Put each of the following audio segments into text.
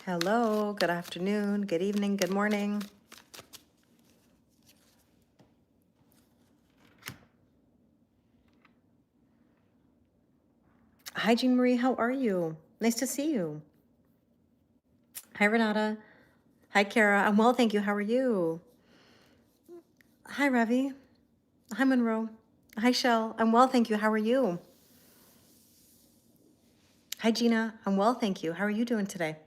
Hello, good afternoon, good evening, good morning. Hi, Jean Marie, how are you? Nice to see you. Hi, Renata. Hi, Kara. I'm well, thank you. How are you? Hi, Ravi. Hi, Monroe. Hi, Shell. I'm well, thank you. How are you? Hi, Gina. I'm well, thank you. How are you doing today?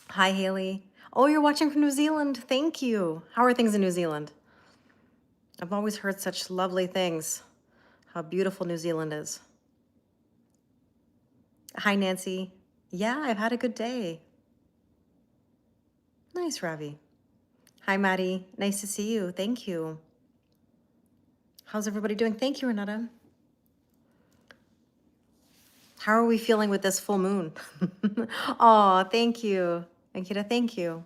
Hi, Haley. Oh, you're watching from New Zealand. Thank you. How are things in New Zealand? I've always heard such lovely things. How beautiful New Zealand is. Hi, Nancy. Yeah, I've had a good day. Nice, Ravi. Hi, Maddie. Nice to see you. Thank you. How's everybody doing? Thank you, Renata. How are we feeling with this full moon? Oh, thank you. Ankita, thank you.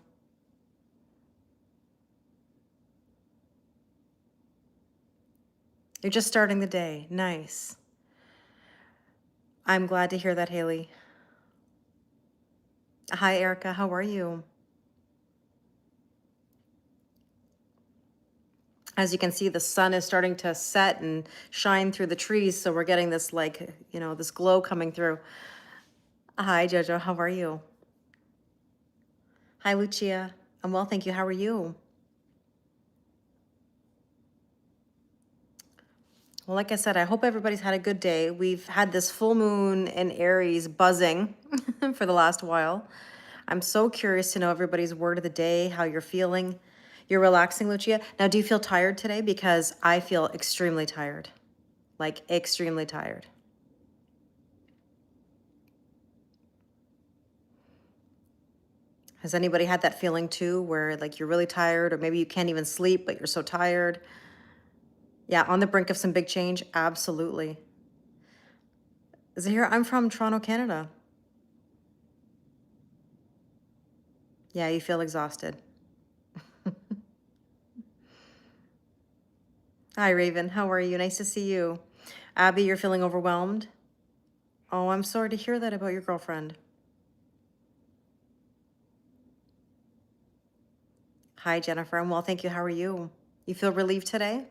You're just starting the day. Nice. I'm glad to hear that, Haley. Hi, Erica. How are you? As you can see, the sun is starting to set and shine through the trees, so we're getting this this glow coming through. Hi, Jojo. How are you? Hi, Lucia. I'm well, thank you. How are you? Well, like I said, I hope everybody's had a good day. We've had this full moon in Aries buzzing for the last while. I'm so curious to know everybody's word of the day, how you're feeling. You're relaxing, Lucia. Now, do you feel tired today? Because I feel extremely tired, like extremely tired. Has anybody had that feeling too, where like you're really tired, or maybe you can't even sleep, but you're so tired? Yeah, on the brink of some big change? Absolutely. Zahira, I'm from Toronto, Canada. Yeah, you feel exhausted. Hi, Raven. How are you? Nice to see you. Abby, you're feeling overwhelmed? Oh, I'm sorry to hear that about your girlfriend. Hi, Jennifer. I'm well, thank you. How are you? You feel relieved today?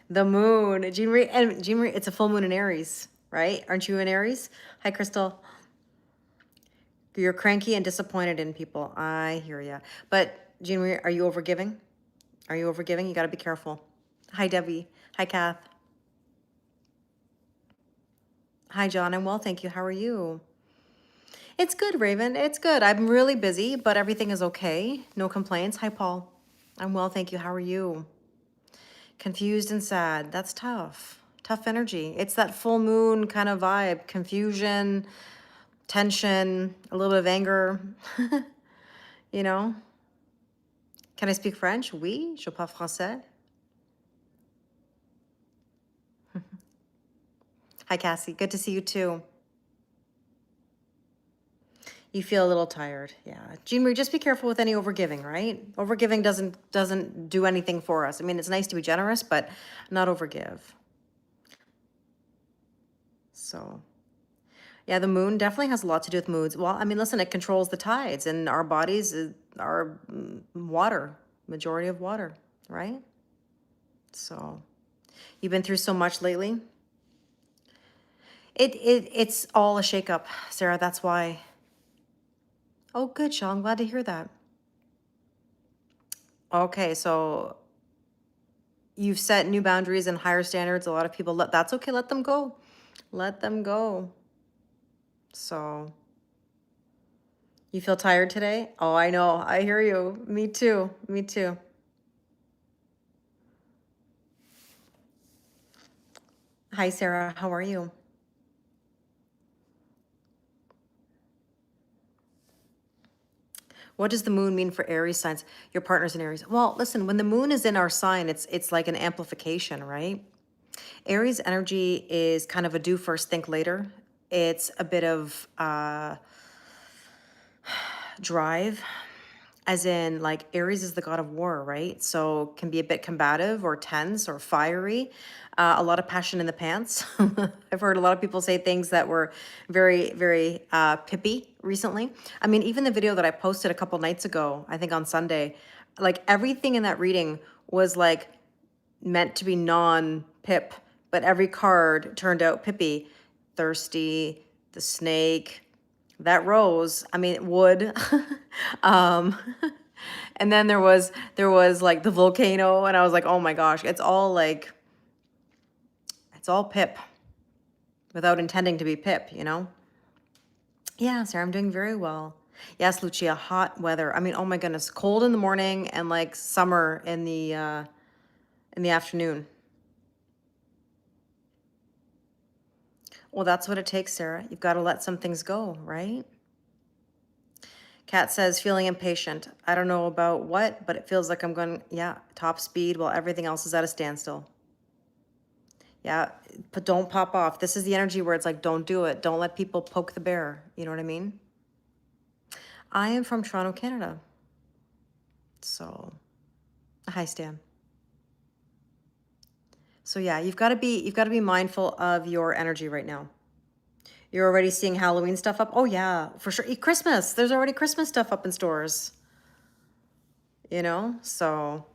The moon. Jean Marie, it's a full moon in Aries, right? Aren't you in Aries? Hi, Crystal. You're cranky and disappointed in people. I hear ya. But Jean Marie, are you overgiving? Are you overgiving? You got to be careful. Hi, Debbie. Hi, Kath. Hi, John. I'm well, thank you. How are you? It's good, Raven. It's good. I'm really busy, but everything is okay. No complaints. Hi, Paul. I'm well, thank you. How are you? Confused and sad. That's tough. Tough energy. It's that full moon kind of vibe. Confusion, tension, a little bit of anger. You know? Can I speak French? Oui, je parle français. Hi, Cassie. Good to see you too. You feel a little tired. Yeah. Jean Marie, just be careful with any overgiving, right? Overgiving doesn't do anything for us. I mean, it's nice to be generous, but not overgive. So, yeah, the moon definitely has a lot to do with moods. Well, I mean, listen, it controls the tides, and our bodies are water, majority of water, right? So, you've been through so much lately. It's all a shakeup, Sarah. That's why. Oh, good, Sean. I'm glad to hear that. Okay, so you've set new boundaries and higher standards. A lot of people that's okay. Let them go. Let them go. So, you feel tired today? Oh, I know. I hear you. Me too. Me too. Hi, Sarah. How are you? What does the moon mean for Aries signs? Your partner's in Aries. Well, listen, when the moon is in our sign, it's like an amplification, right? Aries energy is kind of a do first, think later. It's a bit of drive, as in like Aries is the god of war, right? So can be a bit combative or tense or fiery. A lot of passion in the pants. I've heard a lot of people say things that were very, very pippy recently. I mean, even the video that I posted a couple nights ago, I think on Sunday, like everything in that reading was like meant to be non-pip, but every card turned out pippy. Thirsty, the snake, that rose, I mean, wood. um, and then there was like the volcano, and I was like, oh my gosh, it's all like, it's all pip without intending to be pip, you know? Yeah, Sarah, I'm doing very well. Yes, Lucia, hot weather. I mean, oh my goodness, cold in the morning and like summer in the afternoon. Well, that's what it takes, Sarah. You've got to let some things go, right? Kat says, feeling impatient. I don't know about what, but it feels like I'm going, yeah, top speed while everything else is at a standstill. Yeah, but don't pop off. This is the energy where it's like, don't do it. Don't let people poke the bear. You know what I mean? I am from Toronto, Canada. So, hi, Stan. So yeah, you've got to be mindful of your energy right now. You're already seeing Halloween stuff up. Oh yeah, for sure. Christmas. There's already Christmas stuff up in stores. You know? So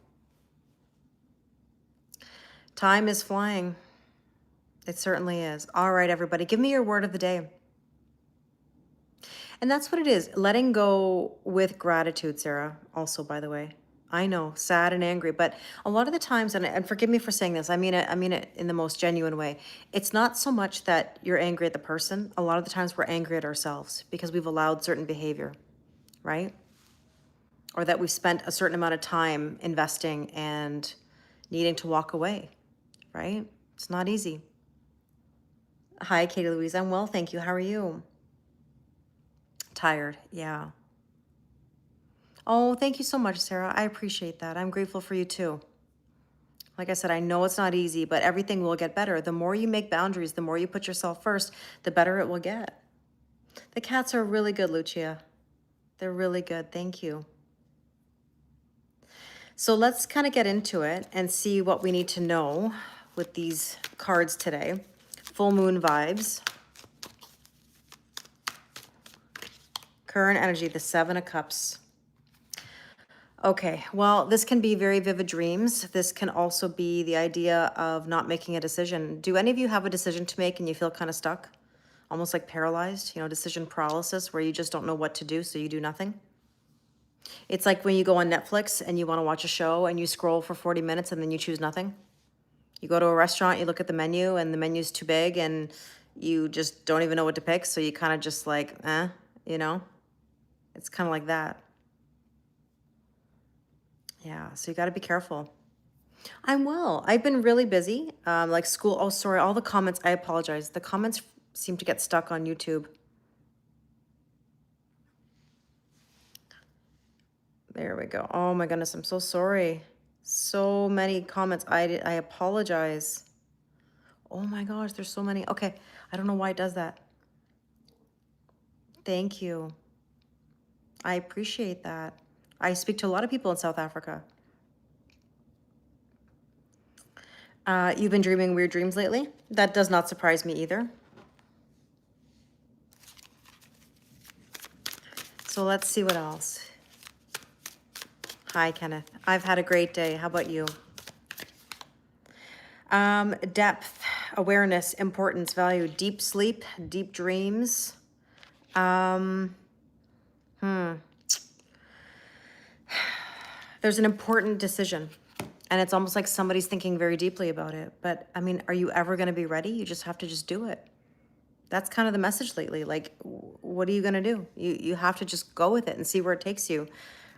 time is flying. It certainly is. All right, everybody, give me your word of the day. And that's what it is. Letting go with gratitude, Sarah, also, by the way. I know, sad and angry, but a lot of the times, and forgive me for saying this, I mean it in the most genuine way. It's not so much that you're angry at the person. A lot of the times we're angry at ourselves because we've allowed certain behavior, right? Or that we've spent a certain amount of time investing and needing to walk away, right? It's not easy. Hi, Katie Louise. I'm well, thank you. How are you? Tired, yeah. Oh, thank you so much, Sarah. I appreciate that. I'm grateful for you too. Like I said, I know it's not easy, but everything will get better. The more you make boundaries, the more you put yourself first, the better it will get. The cats are really good, Lucia. They're really good. Thank you. So let's kind of get into it and see what we need to know with these cards today. Full moon vibes. Current energy, the Seven of Cups. Okay, well, this can be very vivid dreams. This can also be the idea of not making a decision. Do any of you have a decision to make and you feel kind of stuck? Almost like paralyzed, you know, decision paralysis, where you just don't know what to do, so you do nothing? It's like when you go on Netflix and you want to watch a show and you scroll for 40 minutes and then you choose nothing. You go to a restaurant, you look at the menu and the menu's too big and you just don't even know what to pick, so you kind of just like, you know? It's kind of like that. Yeah, so you got to be careful. I'm well. I've been really busy. Like school. Oh, sorry. All the comments. I apologize. The comments seem to get stuck on YouTube. There we go. Oh my goodness. I'm so sorry. So many comments. I apologize. Oh my gosh. There's so many. Okay. I don't know why it does that. Thank you. I appreciate that. I speak to a lot of people in South Africa. You've been dreaming weird dreams lately? That does not surprise me either. So let's see what else. Hi, Kenneth. I've had a great day. How about you? Depth, awareness, importance, value, deep sleep, deep dreams. There's an important decision. And it's almost like somebody's thinking very deeply about it. But I mean, are you ever going to be ready? You just have to just do it. That's kind of the message lately. Like, what are you going to do? You have to just go with it and see where it takes you.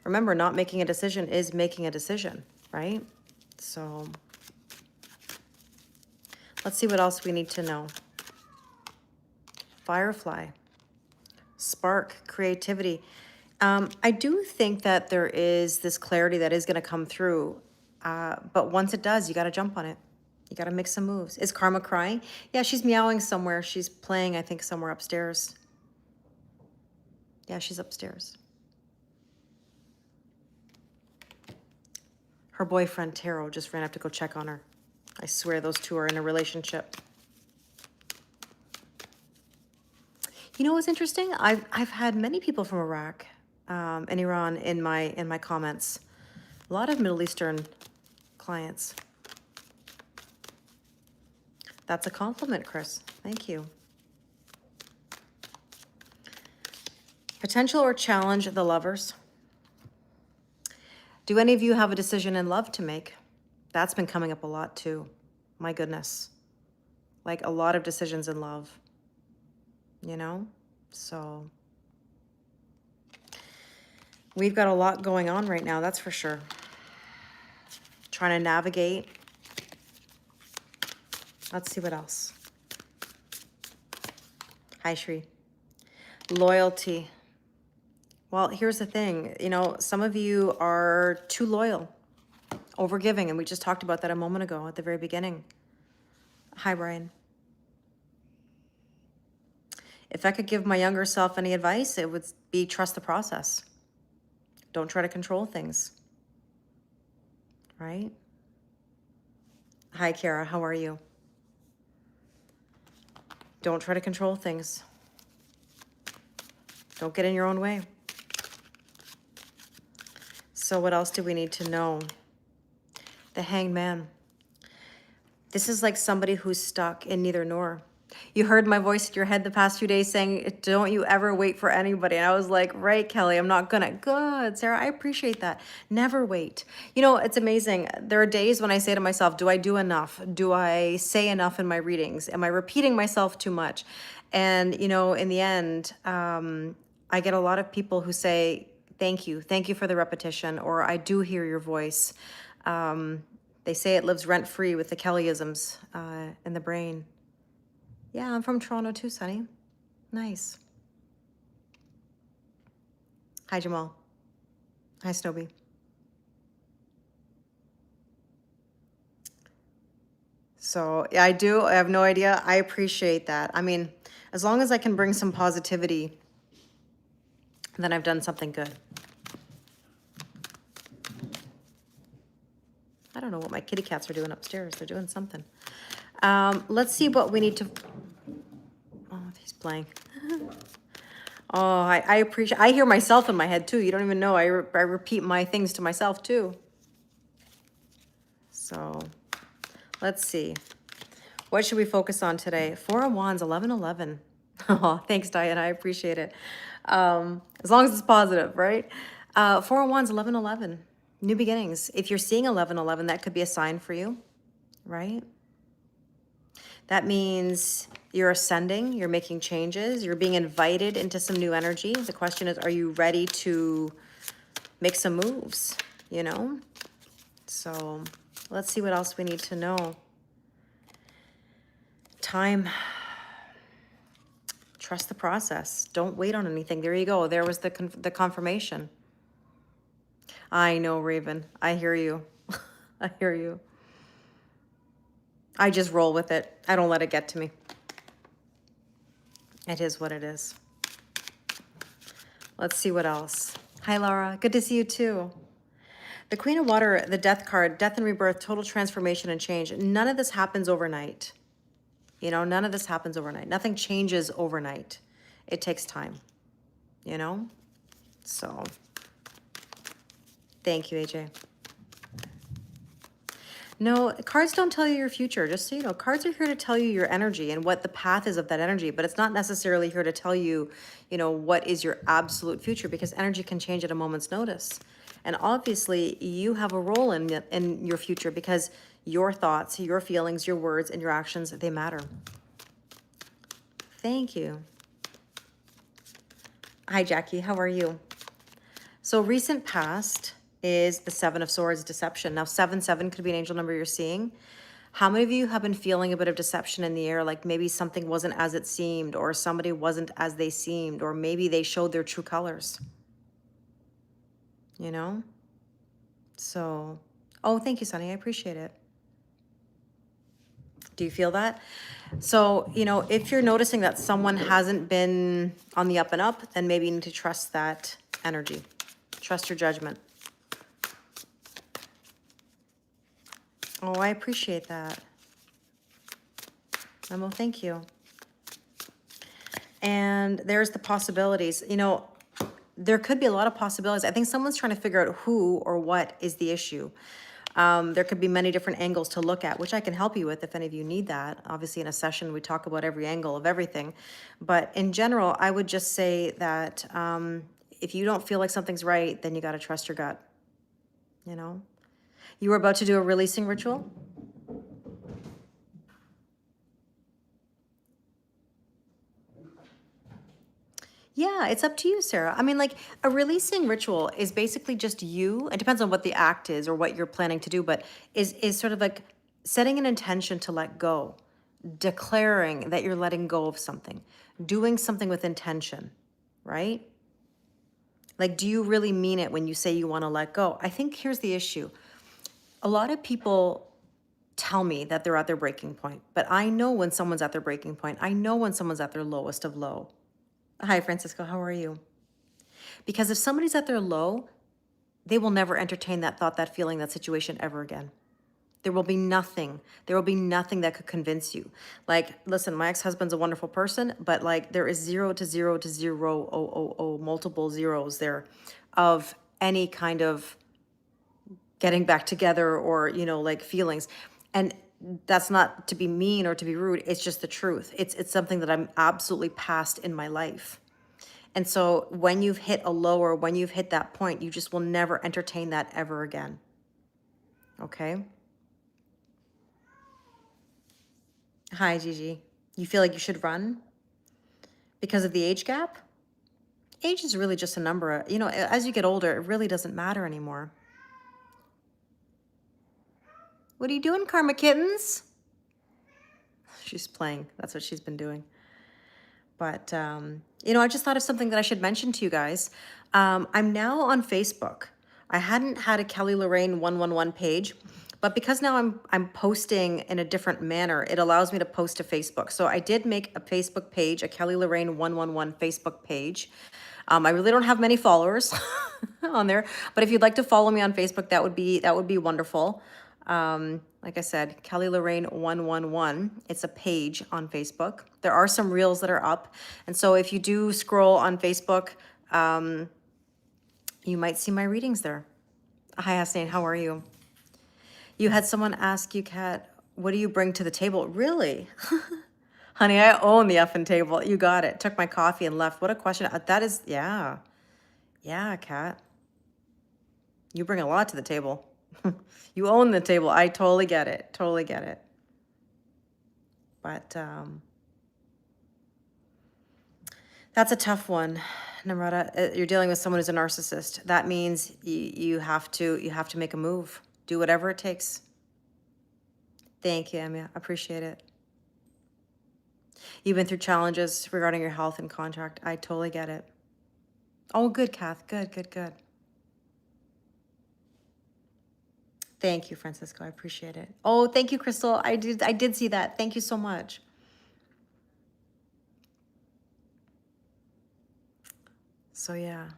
Remember, not making a decision is making a decision, right? So let's see what else we need to know. Firefly, spark, creativity. I do think that there is this clarity that is going to come through. But once it does, you got to jump on it. You got to make some moves. Is Karma crying? Yeah, she's meowing somewhere. She's playing, I think, somewhere upstairs. Yeah, she's upstairs. Her boyfriend, Taro, just ran up to go check on her. I swear those two are in a relationship. You know what's interesting? I've had many people from Iraq and Iran in my comments. A lot of Middle Eastern clients. That's a compliment, Chris. Thank you. Potential or challenge the lovers. Do any of you have a decision in love to make? That's been coming up a lot too. My goodness. Like a lot of decisions in love. You know? So we've got a lot going on right now, that's for sure. Trying to navigate. Let's see what else. Hi, Shri. Loyalty. Well, here's the thing. You know, some of you are too loyal, overgiving, and we just talked about that a moment ago at the very beginning. Hi, Brian. If I could give my younger self any advice, it would be trust the process. Don't try to control things. Right? Hi, Kara. How are you? Don't try to control things. Don't get in your own way. So what else do we need to know? The Hanged Man. This is like somebody who's stuck in neither nor. You heard my voice in your head the past few days saying, don't you ever wait for anybody. And I was like, right, Kelly, I'm not gonna. Good, Sarah, I appreciate that. Never wait. You know, it's amazing. There are days when I say to myself, do I do enough? Do I say enough in my readings? Am I repeating myself too much? And, you know, in the end, I get a lot of people who say, thank you for the repetition, or I do hear your voice. They say it lives rent-free with the Kellyisms in the brain. Yeah, I'm from Toronto too, Sunny. Nice. Hi, Jamal. Hi, Snowy. So, yeah, I do. I have no idea. I appreciate that. I mean, as long as I can bring some positivity, then I've done something good. I don't know what my kitty cats are doing upstairs. They're doing something. Let's see what we need to... Oh, he's playing. Oh, I appreciate... I hear myself in my head, too. You don't even know. I repeat my things to myself, too. So, let's see. What should we focus on today? Four of Wands, 11-11. Oh, thanks, Diana. I appreciate it. As long as it's positive, right? Four of Wands, 11-11. New beginnings. If you're seeing 11-11, that could be a sign for you, right? That means you're ascending, you're making changes, you're being invited into some new energy. The question is, are you ready to make some moves, you know? So let's see what else we need to know. Time. Trust the process. Don't wait on anything. There you go. There was the confirmation. I know, Raven. I hear you. I hear you. I just roll with it. I don't let it get to me. It is what it is. Let's see what else. Hi, Laura. Good to see you too. The Queen of Water, the Death card, death and rebirth, total transformation and change. None of this happens overnight. You know, none of this happens overnight. Nothing changes overnight. It takes time, you know? So, thank you, AJ. No, cards don't tell you your future. Just so you know, cards are here to tell you your energy and what the path is of that energy, but it's not necessarily here to tell you, you know, what is your absolute future, because energy can change at a moment's notice. And obviously, you have a role in your future, because your thoughts, your feelings, your words, and your actions, they matter. Thank you. Hi, Jackie. How are you? So recent past is the Seven of Swords, deception. Now, 7-7 could be an angel number you're seeing. How many of you have been feeling a bit of deception in the air? Like maybe something wasn't as it seemed, or somebody wasn't as they seemed, or maybe they showed their true colors. You know? So, oh, thank you, Sunny. I appreciate it. Do you feel that? So, you know, if you're noticing that someone hasn't been on the up and up, then maybe you need to trust that energy. Trust your judgment. Oh, I appreciate that. Well, thank you. And there's the possibilities. You know, there could be a lot of possibilities. I think someone's trying to figure out who or what is the issue. There could be many different angles to look at, which I can help you with if any of you need that. Obviously, in a session, we talk about every angle of everything. But in general, I would just say that if you don't feel like something's right, then you got to trust your gut. You know, you were about to do a releasing ritual. Yeah, it's up to you, Sarah. I mean, like a releasing ritual is basically just you. It depends on what the act is or what you're planning to do, but is sort of like setting an intention to let go, declaring that you're letting go of something, doing something with intention, right? Like, do you really mean it when you say you want to let go? I think here's the issue. A lot of people tell me that they're at their breaking point, but I know when someone's at their breaking point. I know when someone's at their lowest of low. Hi, Francisco. How are you? Because if somebody's at their low, they will never entertain that thought, that feeling, that situation ever again. There will be nothing. There will be nothing that could convince you. Like, listen, my ex-husband's a wonderful person, but like there is 0 to 0 to 0, multiple zeros there of any kind of getting back together or, you know, like feelings. And that's not to be mean or to be rude. It's just the truth. It's something that I'm absolutely past in my life. And so when you've hit a lower, when you've hit that point, you just will never entertain that ever again. Okay? Hi, Gigi. You feel like you should run because of the age gap? Age is really just a number. You know, as you get older, it really doesn't matter anymore. What are you doing, Karma Kittens? She's playing. That's what she's been doing. But, you know, I just thought of something that I should mention to you guys. I'm now on Facebook. I hadn't had a Kelly Lorraine 111 page, but because now I'm posting in a different manner, it allows me to post to Facebook. So I did make a Facebook page, a Kelly Lorraine 111 Facebook page. I really don't have many followers on there, but if you'd like to follow me on Facebook, that would be wonderful. Like I said, Kelly Lorraine 111. It's a page on Facebook. There are some reels that are up. And so if you do scroll on Facebook, you might see my readings there. Hi, Hasnain, how are you? You had someone ask you, Kat, what do you bring to the table? Really? Honey, I own the effing table. You got it. Took my coffee and left. What a question. That is, yeah. Yeah, Kat. You bring a lot to the table. You own the table. I totally get it. Totally get it. But that's a tough one, Namrata. You're dealing with someone who's a narcissist. That means you have to make a move. Do whatever it takes. Thank you, Emma. Appreciate it. You've been through challenges regarding your health and contract. I totally get it. Oh, good, Kath. Good, good, good. Thank you, Francisco. I appreciate it. Oh, thank you, Crystal. I did see that. Thank you so much. So yeah.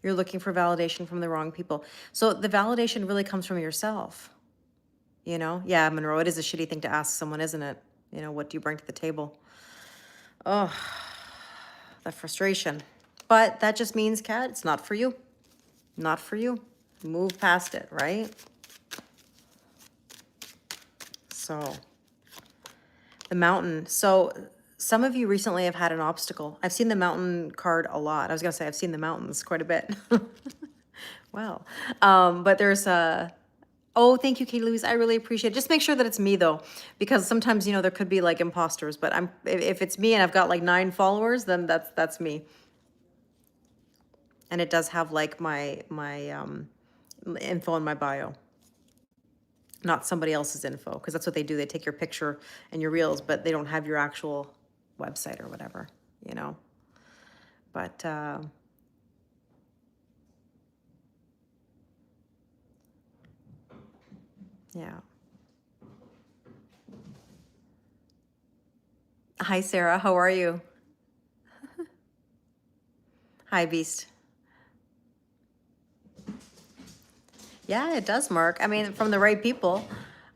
You're looking for validation from the wrong people. So the validation really comes from yourself. You know? Yeah, Monroe, it is a shitty thing to ask someone, isn't it? You know, what do you bring to the table? Oh, the frustration. But that just means, Kat, it's not for you. Not for you. Move past it, right? So, the mountain. So, some of you recently have had an obstacle. I've seen the mountain card a lot. I was gonna say I've seen the mountains quite a bit. Wow. But there's a, oh, thank you, Katie Louise. I really appreciate it. Just make sure that it's me though, because sometimes, you know, there could be like imposters, but if it's me and I've got like 9 followers, then that's me. And it does have like my info in my bio, not somebody else's info, because that's what they do. They take your picture and your reels, but they don't have your actual website or whatever, you know. But yeah. Hi, Sarah. How are you? Hi, Beast. Yeah, it does, Mark. I mean, from the right people.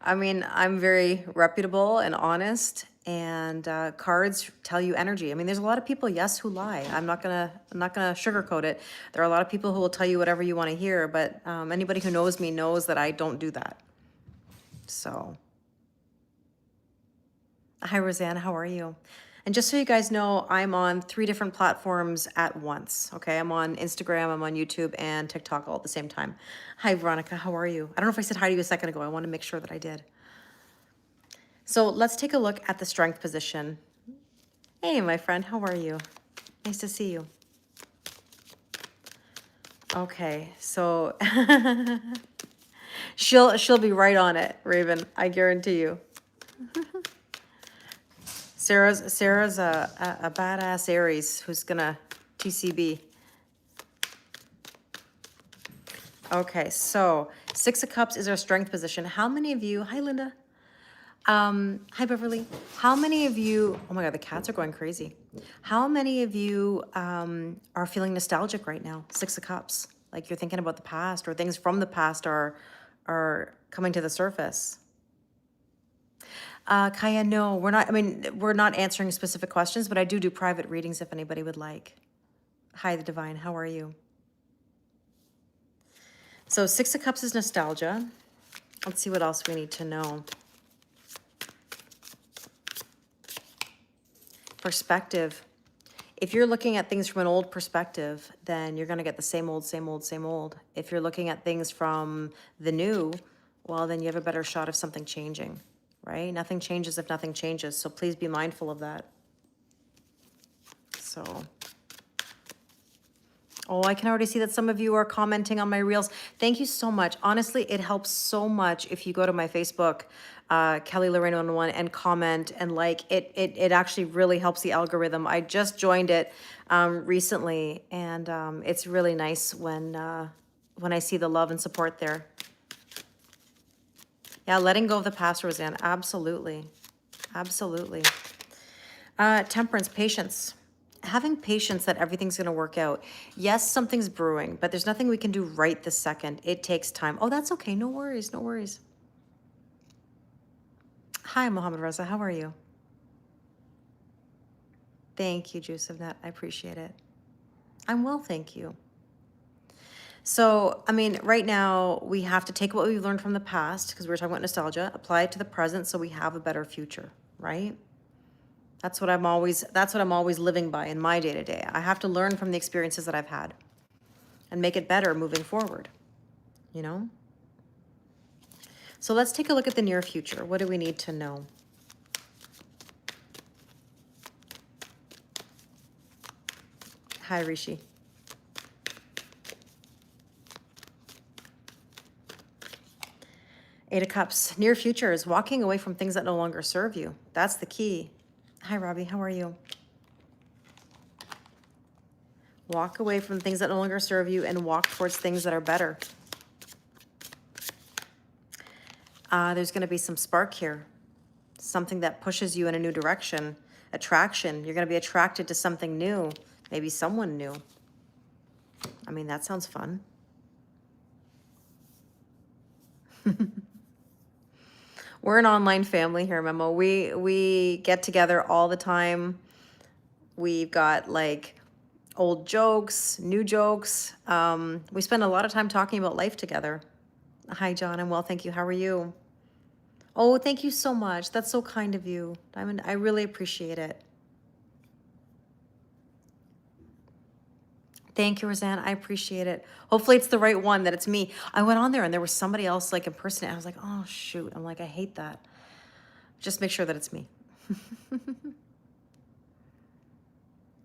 I mean, I'm very reputable and honest, and cards tell you energy. I mean, there's a lot of people, yes, who lie. I'm not gonna sugarcoat it. There are a lot of people who will tell you whatever you want to hear, but anybody who knows me knows that I don't do that. So, hi, Roseanne, how are you? And just so you guys know, I'm on 3 different platforms at once. Okay, I'm on Instagram, I'm on YouTube, and TikTok all at the same time. Hi, Veronica, how are you? I don't know if I said hi to you a second ago. I want to make sure that I did. So let's take a look at the strength position. Hey, my friend, how are you? Nice to see you. Okay, so she'll be right on it, Raven. I guarantee you. Sarah's a badass Aries who's gonna TCB. Okay, so 6 of Cups is our strength position. How many of you? Hi, Linda. Hi, Beverly. How many of you? Oh my God, the cats are going crazy. How many of you are feeling nostalgic right now? 6 of Cups, like you're thinking about the past, or things from the past are coming to the surface. Kaya, no, we're not. I mean, we're not answering specific questions, but I do private readings if anybody would like. Hi, the Divine. How are you? So 6 of Cups is nostalgia. Let's see what else we need to know. Perspective. If you're looking at things from an old perspective, then you're going to get the same old, same old, same old. If you're looking at things from the new, well, then you have a better shot of something changing, right? Nothing changes if nothing changes. So please be mindful of that. So, oh, I can already see that some of you are commenting on my reels. Thank you so much. Honestly, it helps so much if you go to my Facebook, Kelly Lorraine 101, and comment and like. It actually really helps the algorithm. I just joined it recently, and it's really nice when I see the love and support there. Yeah, letting go of the past, Roseanne. Absolutely. Absolutely. Temperance, patience. Having patience that everything's going to work out. Yes, something's brewing, but there's nothing we can do right this second. It takes time. Oh, that's okay. No worries. No worries. Hi, Mohammed Reza. How are you? Thank you, Juice of Nut. I appreciate it. I'm well, thank you. So, I mean, right now we have to take what we've learned from the past, because we were talking about nostalgia, apply it to the present so we have a better future, right? That's what I'm always living by in my day-to-day. I have to learn from the experiences that I've had and make it better moving forward, you know? So let's take a look at the near future. What do we need to know? Hi, Rishi. Eight of Cups. Near future is walking away from things that no longer serve you. That's the key. Hi, Robbie. How are you? Walk away from things that no longer serve you and walk towards things that are better. There's going to be some spark here. Something that pushes you in a new direction. Attraction. You're going to be attracted to something new. Maybe someone new. I mean, that sounds fun. We're an online family here, Memo. We get together all the time. We've got like old jokes, new jokes. We spend a lot of time talking about life together. Hi, John. I'm well, thank you. How are you? Oh, thank you so much. That's so kind of you. Diamond, I really appreciate it. Thank you, Roseanne. I appreciate it. Hopefully it's the right one, that it's me. I went on there and there was somebody else like impersonating. I was like, oh, shoot. I'm like, I hate that. Just make sure that it's me.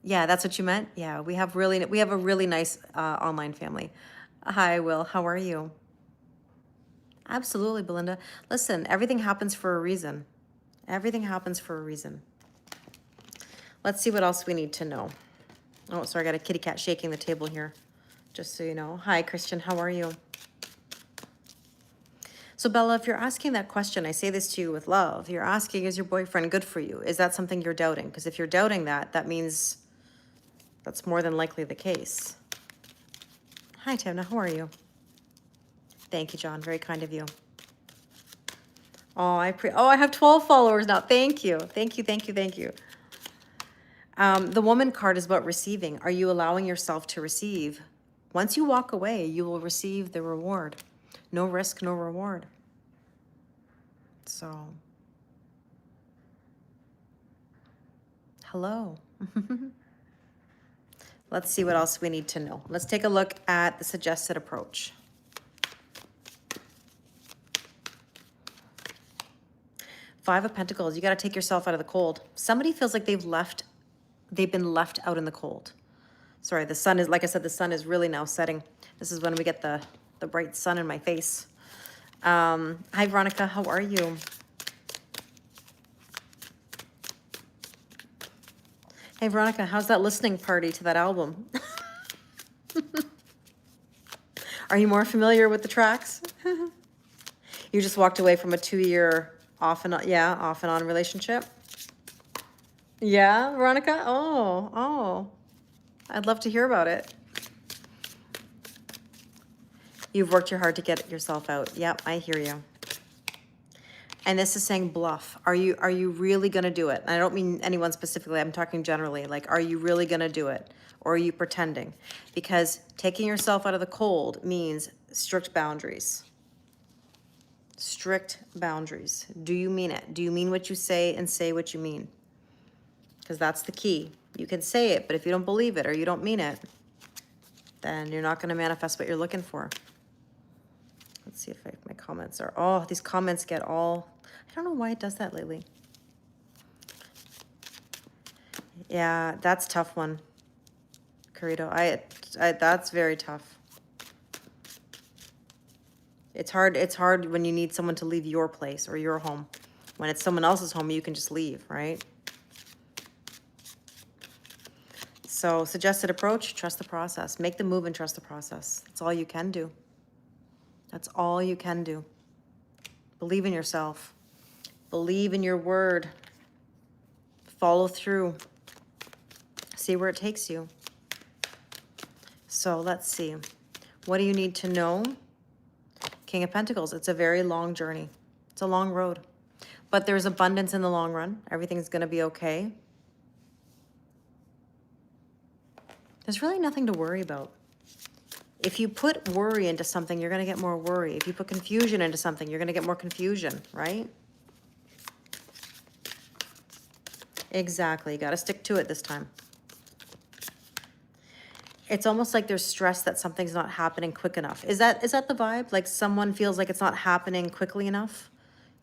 Yeah, that's what you meant? Yeah, we have a really nice online family. Hi, Will. How are you? Absolutely, Belinda. Listen, everything happens for a reason. Everything happens for a reason. Let's see what else we need to know. Oh, sorry, I got a kitty cat shaking the table here, just so you know. Hi, Christian. How are you? So, Bella, if you're asking that question, I say this to you with love. You're asking, is your boyfriend good for you? Is that something you're doubting? Because if you're doubting that, that means that's more than likely the case. Hi, Timna. How are you? Thank you, John. Very kind of you. Oh, I have 12 followers now. Thank you. Thank you, thank you, thank you. The woman card is about receiving. Are you allowing yourself to receive? Once you walk away, you will receive the reward. No risk, no reward. So, hello. Let's see what else we need to know. Let's take a look at the suggested approach. Five of Pentacles. You got to take yourself out of the cold. Somebody feels like they've been left out in the cold. Sorry, the sun is, like I said, the sun is really now setting. This is when we get the bright sun in my face. Hi, Veronica. How are you? Hey, Veronica, how's that listening party to that album? Are you more familiar with the tracks? You just walked away from a 2-year off and on relationship? Yeah, Veronica? Oh. I'd love to hear about it. You've worked your hard to get yourself out. Yep, I hear you. And this is saying bluff. Are you really going to do it? And I don't mean anyone specifically. I'm talking generally. Like, are you really going to do it? Or are you pretending? Because taking yourself out of the cold means strict boundaries. Strict boundaries. Do you mean it? Do you mean what you say and say what you mean? Because that's the key. You can say it, but if you don't believe it or you don't mean it, then you're not going to manifest what you're looking for. Let's see if my comments are... Oh, these comments get all... I don't know why it does that lately. Yeah, that's a tough one, Carito. That's very tough. It's hard when you need someone to leave your place or your home. When it's someone else's home, you can just leave, right? So, suggested approach, trust the process. Make the move and trust the process. That's all you can do. That's all you can do. Believe in yourself. Believe in your word. Follow through. See where it takes you. So let's see. What do you need to know? King of Pentacles. It's a very long journey. It's a long road. But there's abundance in the long run. Everything's going to be okay. There's really nothing to worry about. If you put worry into something, you're going to get more worry. If you put confusion into something, you're going to get more confusion, right? Exactly. You got to stick to it this time. It's almost like there's stress that something's not happening quick enough. Is that the vibe? Like someone feels like it's not happening quickly enough?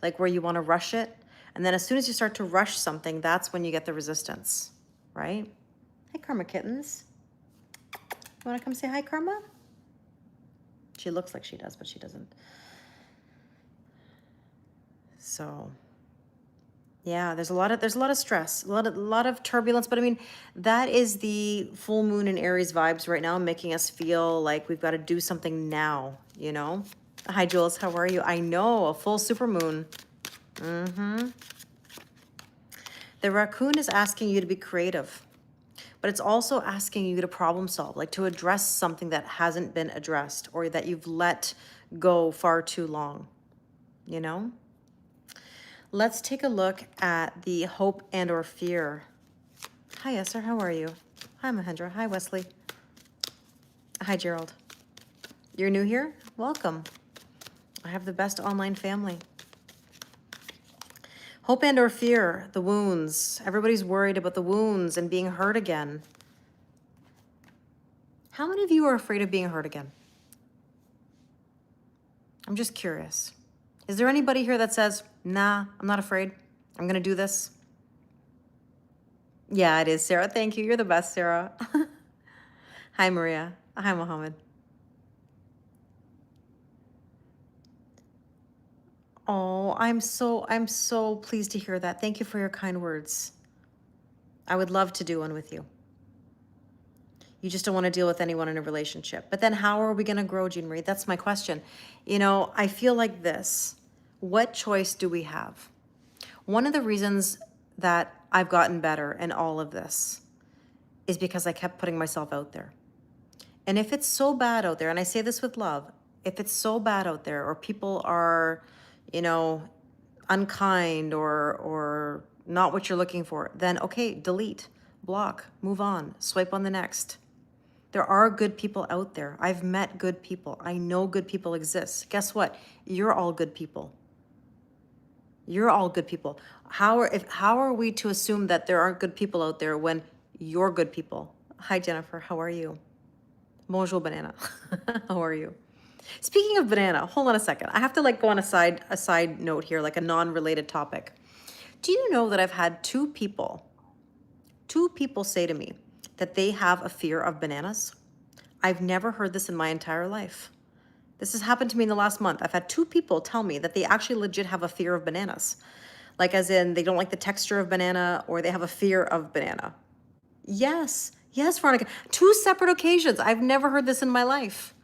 Like where you want to rush it? And then as soon as you start to rush something, that's when you get the resistance, right? Hi, Karma Kittens. You want to come say hi, Karma? She looks like she does, but she doesn't. So, yeah, there's a lot of stress, a lot of turbulence. But I mean, that is the full moon in Aries vibes right now, making us feel like we've got to do something now. You know. Hi, Jules. How are you? I know, a full super moon. The raccoon is asking you to be creative. But it's also asking you to problem solve, like to address something that hasn't been addressed or that you've let go far too long, you know? Let's take a look at the hope and or fear. Hi, Esther. How are you? Hi, Mahendra. Hi, Wesley. Hi, Gerald. You're new here? Welcome. I have the best online family. Hope and or fear, the wounds. Everybody's worried about the wounds and being hurt again. How many of you are afraid of being hurt again? I'm just curious. Is there anybody here that says, nah, I'm not afraid. I'm going to do this? Yeah, it is, Sarah. Thank you. You're the best, Sarah. Hi, Maria. Hi, Mohammed. Oh, I'm so pleased to hear that. Thank you for your kind words. I would love to do one with you. You just don't want to deal with anyone in a relationship. But then how are we going to grow, Jean Marie? That's my question. You know, I feel like this. What choice do we have? One of the reasons that I've gotten better in all of this is because I kept putting myself out there. And if it's so bad out there, and I say this with love, if it's so bad out there, or people are, you know, unkind or not what you're looking for, then okay, delete, block, move on, swipe on the next. There are good people out there. I've met good people. I know good people exist. Guess what? You're all good people. You're all good people. How are we to assume that there aren't good people out there when you're good people? Hi Jennifer, how are you? Bonjour banana. How are you? Speaking of banana, hold on a second. I have to like go on a side note here, like a non-related topic. Do you know that I've had two people say to me that they have a fear of bananas? I've never heard this in my entire life. This has happened to me in the last month. I've had two people tell me that they actually legit have a fear of bananas. Like as in they don't like the texture of banana or they have a fear of banana. Yes. Yes, Veronica. Two separate occasions. I've never heard this in my life.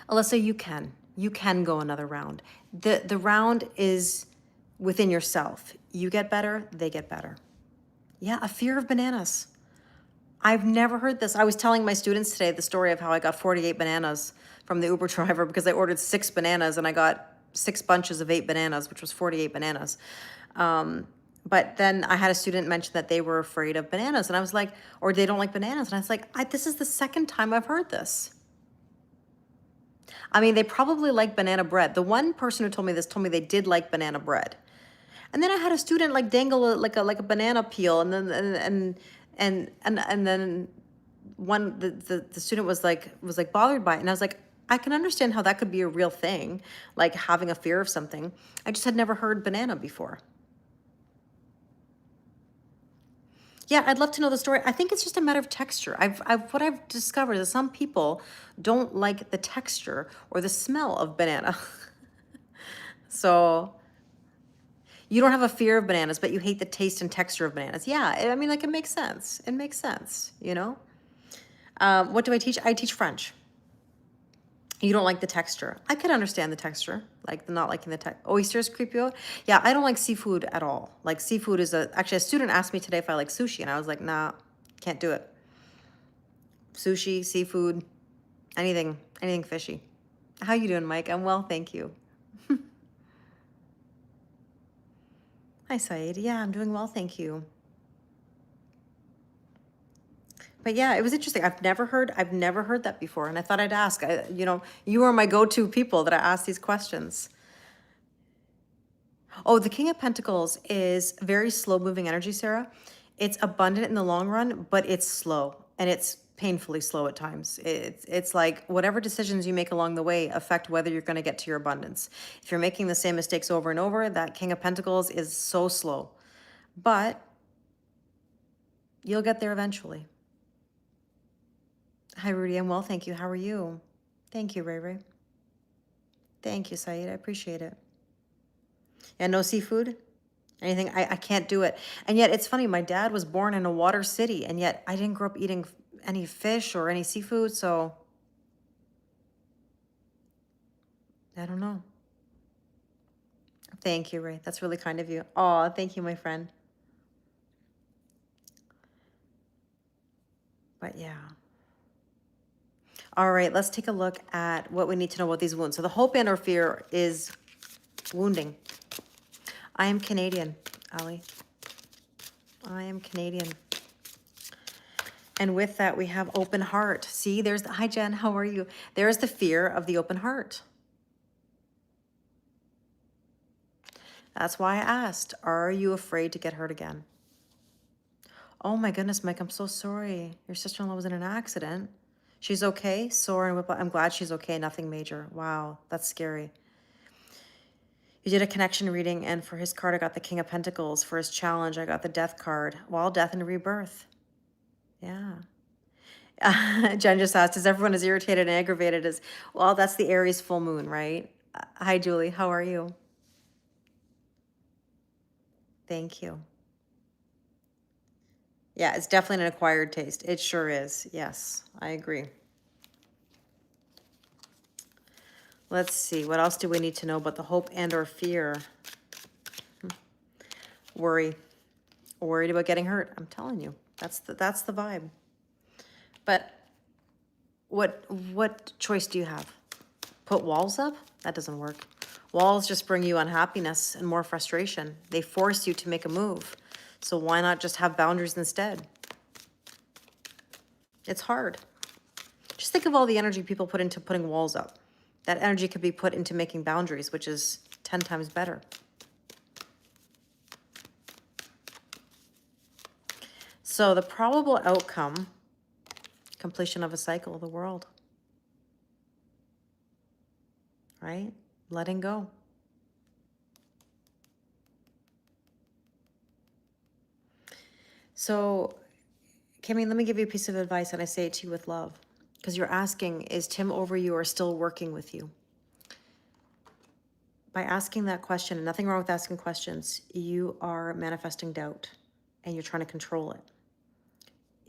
Alyssa, you can. You can go another round. The round is within yourself. You get better, they get better. Yeah, a fear of bananas. I've never heard this. I was telling my students today the story of how I got 48 bananas from the Uber driver because I ordered 6 bananas and I got 6 bunches of 8 bananas, which was 48 bananas. But then I had a student mention that they were afraid of bananas and I was like, or they don't like bananas. And I was like, this is the second time I've heard this. I mean, they probably like banana bread. The one person who told me this told me they did like banana bread. And then I had a student like dangle like a banana peel and then and then the student was like bothered by it. And I was like, I can understand how that could be a real thing, like having a fear of something. I just had never heard banana before. Yeah, I'd love to know the story. I think it's just a matter of texture. What I've discovered is some people don't like the texture or the smell of banana. So you don't have a fear of bananas, but you hate the taste and texture of bananas. Yeah, I mean, like it makes sense. It makes sense, you know? What do I teach? I teach French. You don't like the texture. I could understand the texture, like the not liking the oysters creep you out. Yeah, I don't like seafood at all. Like seafood is actually a student asked me today if I like sushi and I was like, nah, can't do it. Sushi, seafood, anything fishy. How you doing, Mike? I'm well, thank you. Hi, Saeed. Yeah, I'm doing well, thank you. But yeah, it was interesting. I've never heard that before, and I thought I'd ask. You are my go-to people that I ask these questions. Oh, the King of Pentacles is very slow-moving energy, Sarah. It's abundant in the long run, but it's slow, and it's painfully slow at times. It's like whatever decisions you make along the way affect whether you're going to get to your abundance. If you're making the same mistakes over and over, that King of Pentacles is so slow. But you'll get there eventually. Hi, Rudy. I'm well, thank you. How are you? Thank you, Ray Ray. Thank you, Saeed. I appreciate it. Yeah, no seafood? Anything? I can't do it. And yet, it's funny. My dad was born in a water city, and yet I didn't grow up eating any fish or any seafood, so I don't know. Thank you, Ray. That's really kind of you. Oh, thank you, my friend. But yeah. All right, let's take a look at what we need to know about these wounds. So the hope and or fear is wounding. I am Canadian, Ali. I am Canadian. And with that, we have open heart. See, hi, Jen, how are you? There's the fear of the open heart. That's why I asked, are you afraid to get hurt again? Oh my goodness, Mike, I'm so sorry. Your sister-in-law was in an accident. She's okay, sore and whiplash. I'm glad she's okay, nothing major. Wow, that's scary. You did a connection reading, and for his card, I got the King of Pentacles. For his challenge, I got the Death card. Well, death and rebirth. Yeah. Jen just asked, is everyone as irritated and aggravated as, well, that's the Aries full moon, right? Hi, Julie. How are you? Thank you. Yeah, it's definitely an acquired taste. It sure is. Yes, I agree. Let's see. What else do we need to know about the hope and or fear? Worry. Worried about getting hurt. I'm telling you. That's the vibe. But what choice do you have? Put walls up? That doesn't work. Walls just bring you unhappiness and more frustration. They force you to make a move. So why not just have boundaries instead? It's hard. Just think of all the energy people put into putting walls up. That energy could be put into making boundaries, which is 10 times better. So the probable outcome, completion of a cycle of the world, right? Letting go. So, Kimmy, let me give you a piece of advice, and I say it to you with love. Because you're asking, is Tim over you or still working with you? By asking that question, and nothing wrong with asking questions, you are manifesting doubt and you're trying to control it.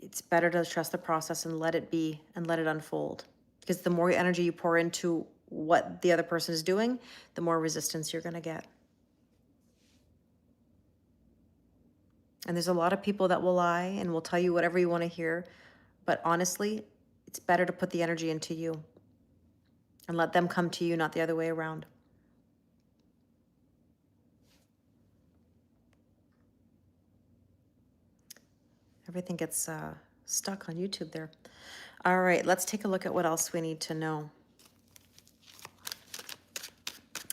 It's better to trust the process and let it be and let it unfold. Because the more energy you pour into what the other person is doing, the more resistance you're going to get. And there's a lot of people that will lie and will tell you whatever you want to hear. But honestly, it's better to put the energy into you and let them come to you, not the other way around. Everything gets stuck on YouTube there. All right, let's take a look at what else we need to know.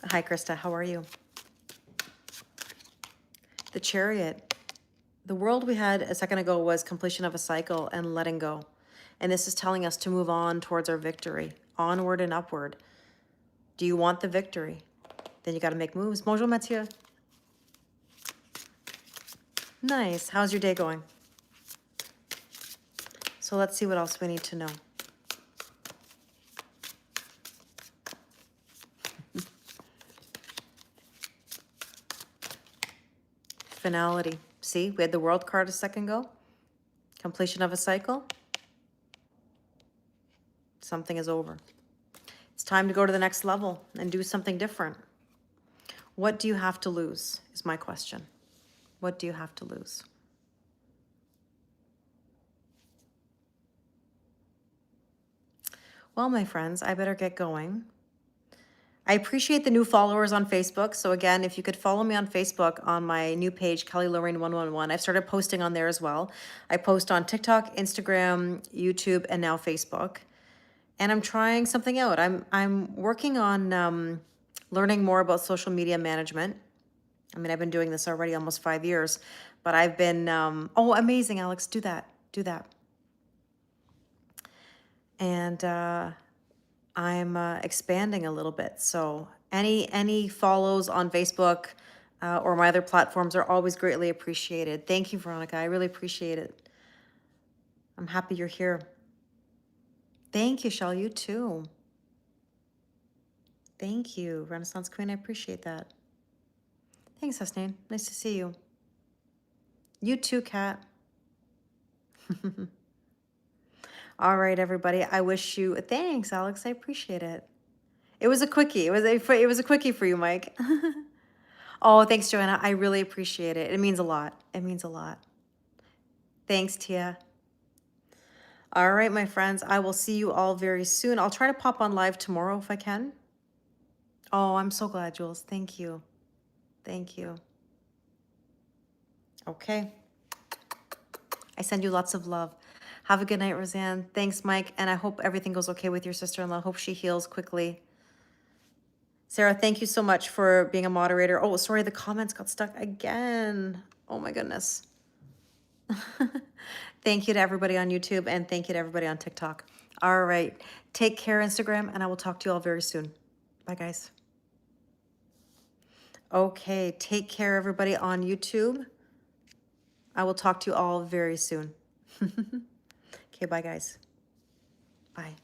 Hi, Krista. How are you? The Chariot. The world we had a second ago was completion of a cycle and letting go. And this is telling us to move on towards our victory, onward and upward. Do you want the victory? Then you got to make moves. Bonjour, Mathieu. Nice. How's your day going? So let's see what else we need to know. Finality. See, we had the World card a second ago. Completion of a cycle. Something is over. It's time to go to the next level and do something different. What do you have to lose is my question. What do you have to lose? Well, my friends, I better get going. I appreciate the new followers on Facebook. So again, if you could follow me on Facebook on my new page, Kelly Lorraine 111. I've started posting on there as well. I post on TikTok, Instagram, YouTube, and now Facebook. And I'm trying something out. I'm working on learning more about social media management. I mean, I've been doing this already almost 5 years, but I've been, oh, amazing, Alex, do that. And I'm expanding a little bit. So any follows on Facebook or my other platforms are always greatly appreciated. Thank you, Veronica. I really appreciate it. I'm happy you're here. Thank you, Shell. You too. Thank you, Renaissance Queen. I appreciate that. Thanks, Husnain. Nice to see you. You too, Kat. All right, everybody. I wish you thanks, Alex. I appreciate it. It was a quickie. It was a quickie for you, Mike. Oh, thanks, Joanna. I really appreciate it. It means a lot. It means a lot. Thanks, Tia. All right, my friends. I will see you all very soon. I'll try to pop on live tomorrow if I can. Oh, I'm so glad, Jules. Thank you. Thank you. Okay. I send you lots of love. Have a good night, Roseanne. Thanks, Mike. And I hope everything goes okay with your sister-in-law. Hope she heals quickly. Sarah, thank you so much for being a moderator. Oh, sorry, the comments got stuck again. Oh my goodness. Thank you to everybody on YouTube and thank you to everybody on TikTok. All right. Take care, Instagram, and I will talk to you all very soon. Bye, guys. Okay. Take care, everybody on YouTube. I will talk to you all very soon. Okay, bye, guys. Bye.